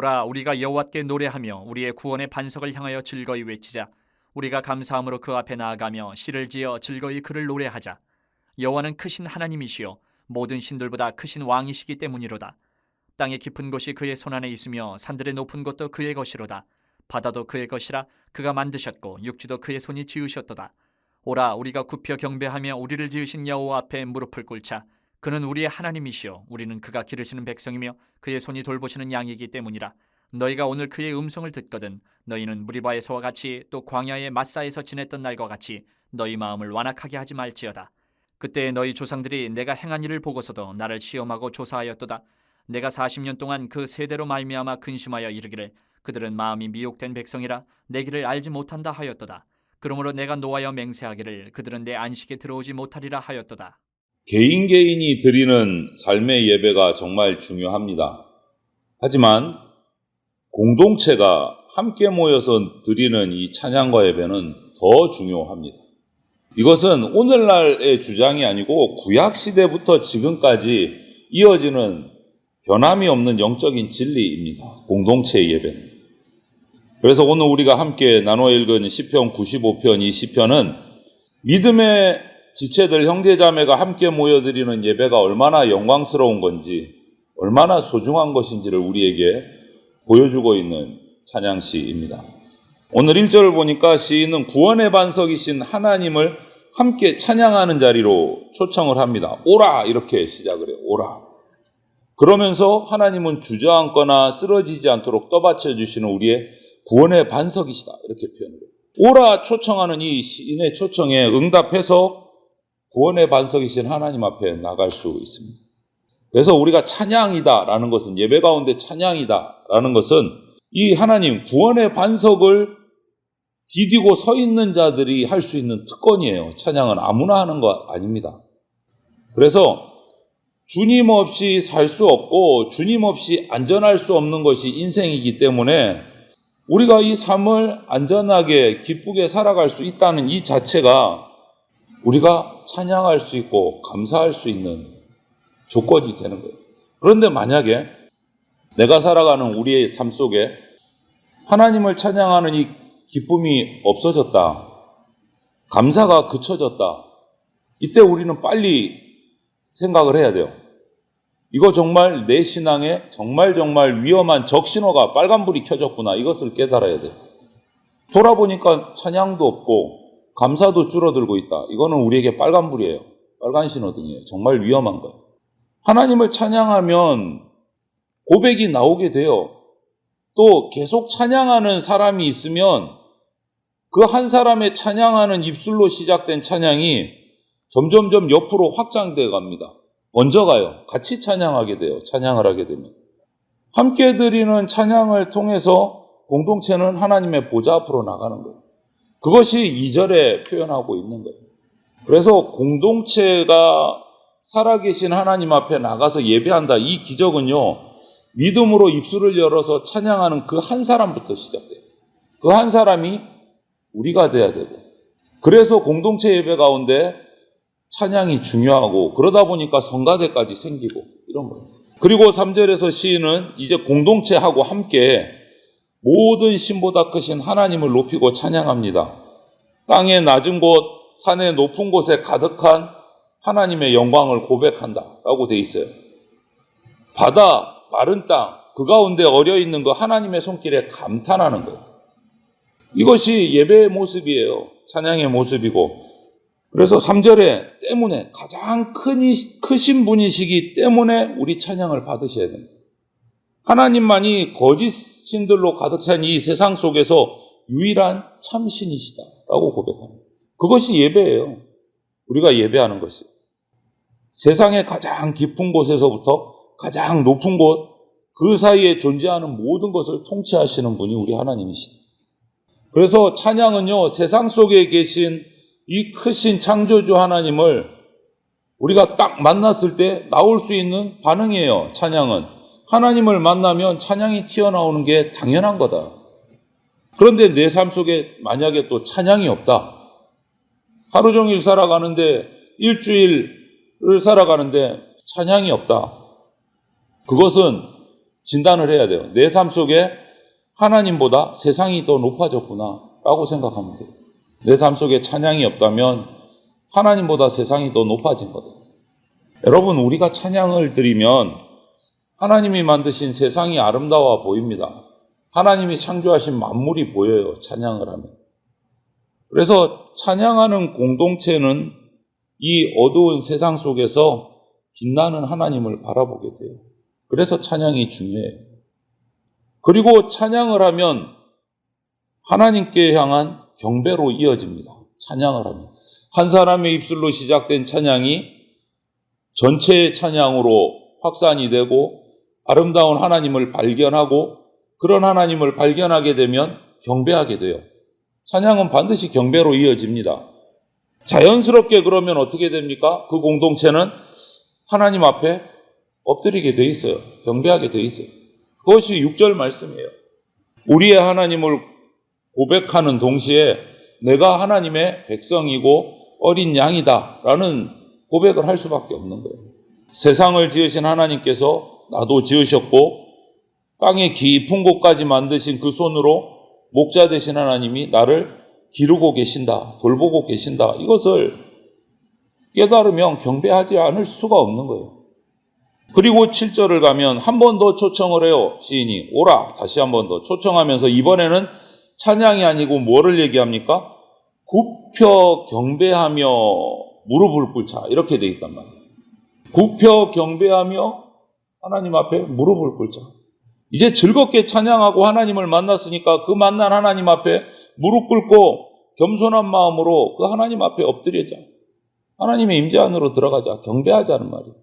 오라 우리가 여호와께 노래하며 우리의 구원의 반석을 향하여 즐거이 외치자. 우리가 감사함으로 그 앞에 나아가며 시를 지어 즐거이 그를 노래하자. 여호와는 크신 하나님이시요 모든 신들보다 크신 왕이시기 때문이로다. 땅의 깊은 곳이 그의 손안에 있으며 산들의 높은 곳도 그의 것이로다. 바다도 그의 것이라 그가 만드셨고 육지도 그의 손이 지으셨도다. 오라 우리가 굽혀 경배하며 우리를 지으신 여호와 앞에 무릎을 꿇자. 그는 우리의 하나님이시요 우리는 그가 기르시는 백성이며 그의 손이 돌보시는 양이기 때문이라. 너희가 오늘 그의 음성을 듣거든 너희는 무리바에서와 같이 또 광야의 마사에서 지냈던 날과 같이 너희 마음을 완악하게 하지 말지어다. 그때 너희 조상들이 내가 행한 일을 보고서도 나를 시험하고 조사하였도다. 내가 40년 동안 그 세대로 말미암아 근심하여 이르기를 그들은 마음이 미혹된 백성이라 내 길을 알지 못한다 하였도다. 그러므로 내가 노하여 맹세하기를 그들은 내 안식에 들어오지 못하리라 하였도다. 개인이 드리는 삶의 예배가 정말 중요합니다. 하지만 공동체가 함께 모여서 드리는 이 찬양과 예배는 더 중요합니다. 이것은 오늘날의 주장이 아니고 구약시대부터 지금까지 이어지는 변함이 없는 영적인 진리입니다. 공동체의 예배는. 그래서 오늘 우리가 함께 나눠 읽은 시편 95편 이 시편은 믿음의 지체들 형제자매가 함께 모여드리는 예배가 얼마나 영광스러운 건지 얼마나 소중한 것인지를 우리에게 보여주고 있는 찬양시입니다. 오늘 1절을 보니까 시인은 구원의 반석이신 하나님을 함께 찬양하는 자리로 초청을 합니다. 오라 이렇게 시작을 해요. 오라. 그러면서 하나님은 주저앉거나 쓰러지지 않도록 떠받쳐 주시는 우리의 구원의 반석이시다 이렇게 표현을 해요. 오라 초청하는 이 시인의 초청에 응답해서 구원의 반석이신 하나님 앞에 나갈 수 있습니다. 그래서 우리가 찬양이다라는 것은 예배 가운데 찬양이다라는 것은 이 하나님 구원의 반석을 디디고 서 있는 자들이 할 수 있는 특권이에요. 찬양은 아무나 하는 거 아닙니다. 그래서 주님 없이 살 수 없고 주님 없이 안전할 수 없는 것이 인생이기 때문에 우리가 이 삶을 안전하게 기쁘게 살아갈 수 있다는 이 자체가 우리가 찬양할 수 있고 감사할 수 있는 조건이 되는 거예요. 그런데 만약에 내가 살아가는 우리의 삶 속에 하나님을 찬양하는 이 기쁨이 없어졌다. 감사가 그쳐졌다. 이때 우리는 빨리 생각을 해야 돼요. 이거 정말 내 신앙에 정말 위험한 적신호가 빨간불이 켜졌구나. 이것을 깨달아야 돼요. 돌아보니까 찬양도 없고 감사도 줄어들고 있다. 이거는 우리에게 빨간불이에요. 빨간 신호등이에요. 정말 위험한 거예요. 하나님을 찬양하면 고백이 나오게 돼요. 또 계속 찬양하는 사람이 있으면 그 한 사람의 찬양하는 입술로 시작된 찬양이 점점점 옆으로 확장되어 갑니다. 번져가요. 같이 찬양하게 돼요. 찬양을 하게 되면. 함께 드리는 찬양을 통해서 공동체는 하나님의 보좌 앞으로 나가는 거예요. 그것이 2절에 표현하고 있는 거예요. 그래서 공동체가 살아계신 하나님 앞에 나가서 예배한다. 이 기적은요. 믿음으로 입술을 열어서 찬양하는 그 한 사람부터 시작돼요. 그 한 사람이 우리가 돼야 되고. 그래서 공동체 예배 가운데 찬양이 중요하고 그러다 보니까 성가대까지 생기고 이런 거예요. 그리고 3절에서 시인은 이제 공동체하고 함께 모든 신보다 크신 하나님을 높이고 찬양합니다. 땅의 낮은 곳, 산의 높은 곳에 가득한 하나님의 영광을 고백한다 라고 돼 있어요. 바다, 마른 땅, 그 가운데 어려있는 그 하나님의 손길에 감탄하는 거예요. 이것이 예배의 모습이에요. 찬양의 모습이고. 그래서 3절에 때문에 가장 크신 분이시기 때문에 우리 찬양을 받으셔야 됩니다. 하나님만이 거짓 신들로 가득 찬 이 세상 속에서 유일한 참신이시다라고 고백합니다. 그것이 예배예요. 우리가 예배하는 것이. 세상의 가장 깊은 곳에서부터 가장 높은 곳, 그 사이에 존재하는 모든 것을 통치하시는 분이 우리 하나님이시다. 그래서 찬양은요, 세상 속에 계신 이 크신 창조주 하나님을 우리가 딱 만났을 때 나올 수 있는 반응이에요. 찬양은. 하나님을 만나면 찬양이 튀어나오는 게 당연한 거다. 그런데 내 삶 속에 만약에 또 찬양이 없다. 하루 종일 살아가는데 일주일을 살아가는데 찬양이 없다. 그것은 진단을 해야 돼요. 내 삶 속에 하나님보다 세상이 더 높아졌구나 라고 생각하면 돼요. 내 삶 속에 찬양이 없다면 하나님보다 세상이 더 높아진 거다. 여러분, 우리가 찬양을 드리면 하나님이 만드신 세상이 아름다워 보입니다. 하나님이 창조하신 만물이 보여요, 찬양을 하면. 그래서 찬양하는 공동체는 이 어두운 세상 속에서 빛나는 하나님을 바라보게 돼요. 그래서 찬양이 중요해요. 그리고 찬양을 하면 하나님께 향한 경배로 이어집니다. 찬양을 하면. 한 사람의 입술로 시작된 찬양이 전체의 찬양으로 확산이 되고 아름다운 하나님을 발견하고 그런 하나님을 발견하게 되면 경배하게 돼요. 찬양은 반드시 경배로 이어집니다. 자연스럽게 그러면 어떻게 됩니까? 그 공동체는 하나님 앞에 엎드리게 돼 있어요. 경배하게 돼 있어요. 그것이 6절 말씀이에요. 우리의 하나님을 고백하는 동시에 내가 하나님의 백성이고 어린 양이다 라는 고백을 할 수밖에 없는 거예요. 세상을 지으신 하나님께서 나도 지으셨고 땅의 깊은 곳까지 만드신 그 손으로 목자 되신 하나님이 나를 기르고 계신다, 돌보고 계신다. 이것을 깨달으면 경배하지 않을 수가 없는 거예요. 그리고 7절을 가면 한 번 더 초청을 해요. 시인이 오라 다시 한 번 더 초청하면서 이번에는 찬양이 아니고 뭐를 얘기합니까? 굽혀 경배하며 무릎을 꿇자 이렇게 돼 있단 말이에요. 굽혀 경배하며 하나님 앞에 무릎을 꿇자. 이제 즐겁게 찬양하고 하나님을 만났으니까 그 만난 하나님 앞에 무릎 꿇고 겸손한 마음으로 그 하나님 앞에 엎드리자. 하나님의 임재 안으로 들어가자. 경배하자는 말이에요.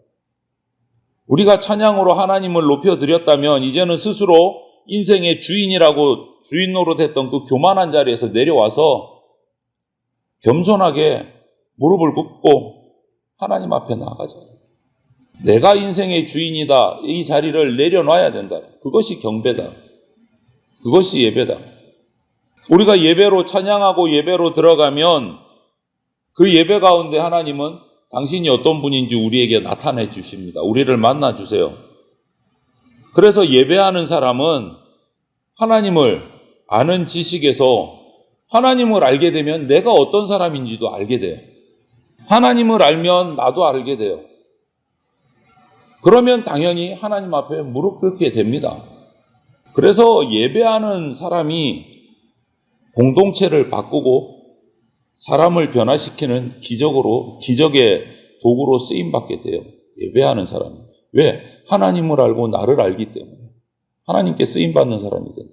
우리가 찬양으로 하나님을 높여드렸다면 이제는 스스로 인생의 주인이라고 주인 노릇했던 그 교만한 자리에서 내려와서 겸손하게 무릎을 꿇고 하나님 앞에 나아가자. 내가 인생의 주인이다. 이 자리를 내려놔야 된다. 그것이 경배다. 그것이 예배다. 우리가 예배로 찬양하고 예배로 들어가면 그 예배 가운데 하나님은 당신이 어떤 분인지 우리에게 나타내 주십니다. 우리를 만나 주세요. 그래서 예배하는 사람은 하나님을 아는 지식에서 하나님을 알게 되면 내가 어떤 사람인지도 알게 돼요. 하나님을 알면 나도 알게 돼요. 그러면 당연히 하나님 앞에 무릎 꿇게 됩니다. 그래서 예배하는 사람이 공동체를 바꾸고 사람을 변화시키는 기적의 도구로 쓰임받게 돼요. 예배하는 사람이. 왜? 하나님을 알고 나를 알기 때문에. 하나님께 쓰임받는 사람이 된다.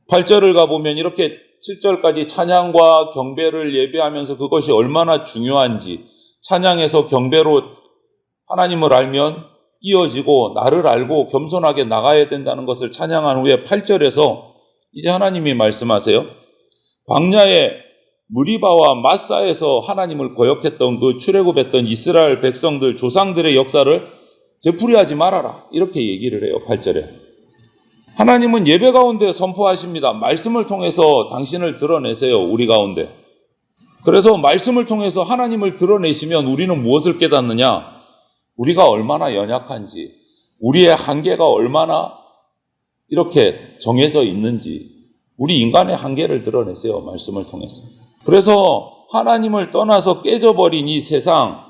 8절을 가보면 이렇게 7절까지 찬양과 경배를 예배하면서 그것이 얼마나 중요한지 찬양에서 경배로 하나님을 알면 이어지고 나를 알고 겸손하게 나가야 된다는 것을 찬양한 후에 8절에서 이제 하나님이 말씀하세요. 광야의 무리바와 마사에서 하나님을 거역했던 그 출애굽했던 이스라엘 백성들 조상들의 역사를 되풀이하지 말아라. 이렇게 얘기를 해요. 8절에. 하나님은 예배 가운데 선포하십니다. 말씀을 통해서 당신을 드러내세요. 우리 가운데. 그래서 말씀을 통해서 하나님을 드러내시면 우리는 무엇을 깨닫느냐? 우리가 얼마나 연약한지, 우리의 한계가 얼마나 이렇게 정해져 있는지, 우리 인간의 한계를 드러내세요. 말씀을 통해서. 그래서 하나님을 떠나서 깨져버린 이 세상,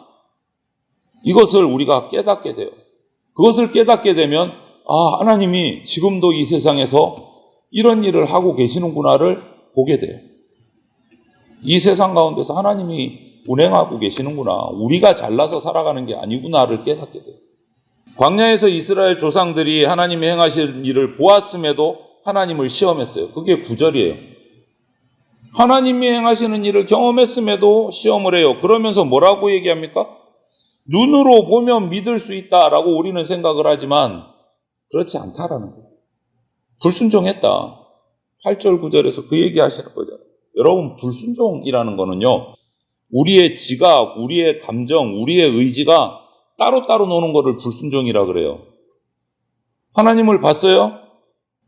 이것을 우리가 깨닫게 돼요. 그것을 깨닫게 되면 하나님이 지금도 이 세상에서 이런 일을 하고 계시는구나를 보게 돼요. 이 세상 가운데서 하나님이 운행하고 계시는구나. 우리가 잘나서 살아가는 게 아니구나를 깨닫게 돼요. 광야에서 이스라엘 조상들이 하나님이 행하실 일을 보았음에도 하나님을 시험했어요. 그게 9절이에요. 하나님이 행하시는 일을 경험했음에도 시험을 해요. 그러면서 뭐라고 얘기합니까? 눈으로 보면 믿을 수 있다라고 우리는 생각을 하지만 그렇지 않다라는 거예요. 불순종했다. 8절 9절에서 그 얘기 하시는 거죠. 여러분, 불순종이라는 거는요, 우리의 지각, 우리의 감정, 우리의 의지가 따로따로 노는 거를 불순종이라 그래요. 하나님을 봤어요?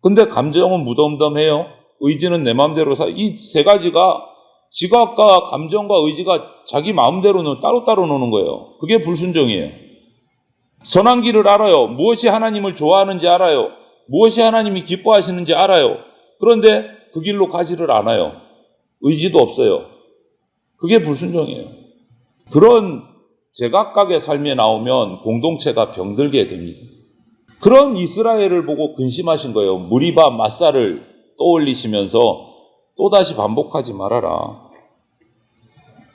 근데 감정은 무덤덤해요. 의지는 내 마음대로 이 세 가지가 지각과 감정과 의지가 자기 마음대로는 따로따로 노는 거예요. 그게 불순종이에요. 선한 길을 알아요. 무엇이 하나님을 좋아하는지 알아요. 무엇이 하나님이 기뻐하시는지 알아요. 그런데 그 길로 가지를 않아요. 의지도 없어요. 그게 불순종이에요. 그런 제각각의 삶에 나오면 공동체가 병들게 됩니다. 그런 이스라엘을 보고 근심하신 거예요. 무리바 마사를 떠올리시면서 또다시 반복하지 말아라.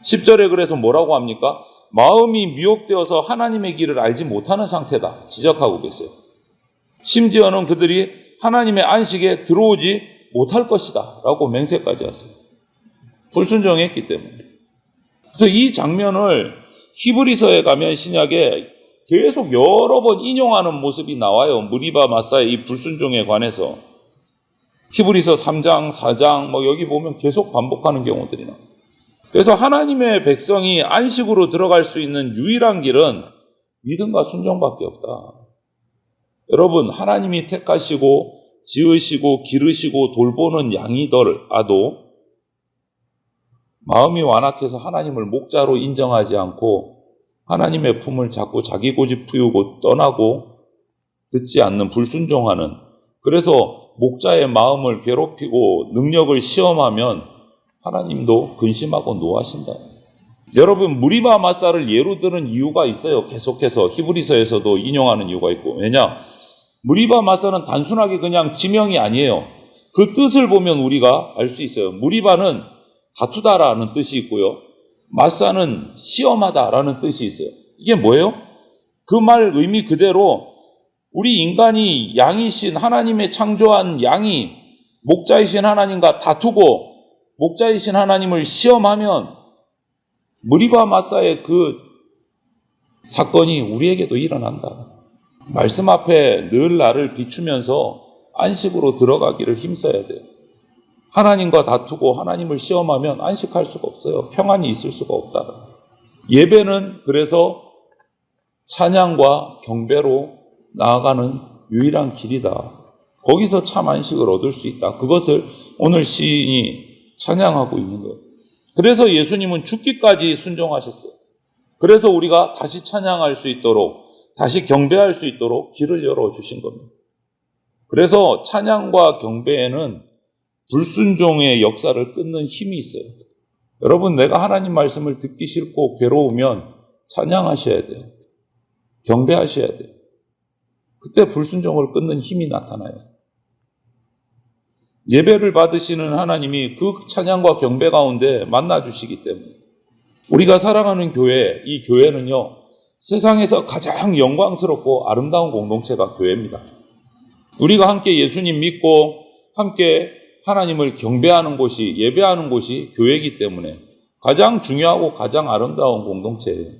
10절에 그래서 뭐라고 합니까? 마음이 미혹되어서 하나님의 길을 알지 못하는 상태다 지적하고 계세요. 심지어는 그들이 하나님의 안식에 들어오지 못할 것이다 라고 맹세까지 하세요. 불순종했기 때문에. 그래서 이 장면을 히브리서에 가면 신약에 계속 여러 번 인용하는 모습이 나와요. 무리바 마사의 이 불순종에 관해서. 히브리서 3장, 4장 여기 보면 계속 반복하는 경우들이 나와요. 그래서 하나님의 백성이 안식으로 들어갈 수 있는 유일한 길은 믿음과 순종밖에 없다. 여러분, 하나님이 택하시고 지으시고 기르시고 돌보는 양이더라도 마음이 완악해서 하나님을 목자로 인정하지 않고 하나님의 품을 잡고 자기 고집 피우고 떠나고 듣지 않는 불순종하는, 그래서 목자의 마음을 괴롭히고 능력을 시험하면 하나님도 근심하고 노하신다. 여러분, 무리바 마사를 예로 드는 이유가 있어요. 계속해서 히브리서에서도 인용하는 이유가 있고. 왜냐? 무리바 마사는 단순하게 그냥 지명이 아니에요. 그 뜻을 보면 우리가 알 수 있어요. 무리바는 다투다라는 뜻이 있고요. 마사는 시험하다라는 뜻이 있어요. 이게 뭐예요? 그 말 의미 그대로 우리 인간이 양이신 하나님의 창조한 양이 목자이신 하나님과 다투고 목자이신 하나님을 시험하면 무리바 마사의 그 사건이 우리에게도 일어난다. 말씀 앞에 늘 나를 비추면서 안식으로 들어가기를 힘써야 돼요. 하나님과 다투고 하나님을 시험하면 안식할 수가 없어요. 평안이 있을 수가 없다. 예배는 그래서 찬양과 경배로 나아가는 유일한 길이다. 거기서 참 안식을 얻을 수 있다. 그것을 오늘 시인이 찬양하고 있는 거예요. 그래서 예수님은 죽기까지 순종하셨어요. 그래서 우리가 다시 찬양할 수 있도록, 다시 경배할 수 있도록 길을 열어주신 겁니다. 그래서 찬양과 경배에는 불순종의 역사를 끊는 힘이 있어요. 여러분, 내가 하나님 말씀을 듣기 싫고 괴로우면 찬양하셔야 돼요. 경배하셔야 돼요. 그때 불순종을 끊는 힘이 나타나요. 예배를 받으시는 하나님이 그 찬양과 경배 가운데 만나주시기 때문에 우리가 사랑하는 교회, 이 교회는요, 세상에서 가장 영광스럽고 아름다운 공동체가 교회입니다. 우리가 함께 예수님 믿고 함께 하나님을 경배하는 곳이, 예배하는 곳이 교회이기 때문에 가장 중요하고 가장 아름다운 공동체예요.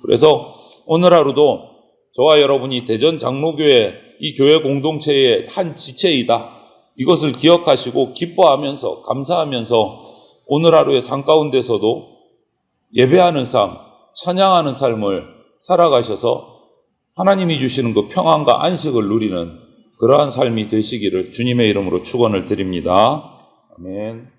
그래서 오늘 하루도 저와 여러분이 대전 장로교회 이 교회 공동체의 한 지체이다. 이것을 기억하시고 기뻐하면서 감사하면서 오늘 하루의 삶 가운데서도 예배하는 삶, 찬양하는 삶을 살아가셔서 하나님이 주시는 그 평안과 안식을 누리는 그러한 삶이 되시기를 주님의 이름으로 축원을 드립니다. 아멘.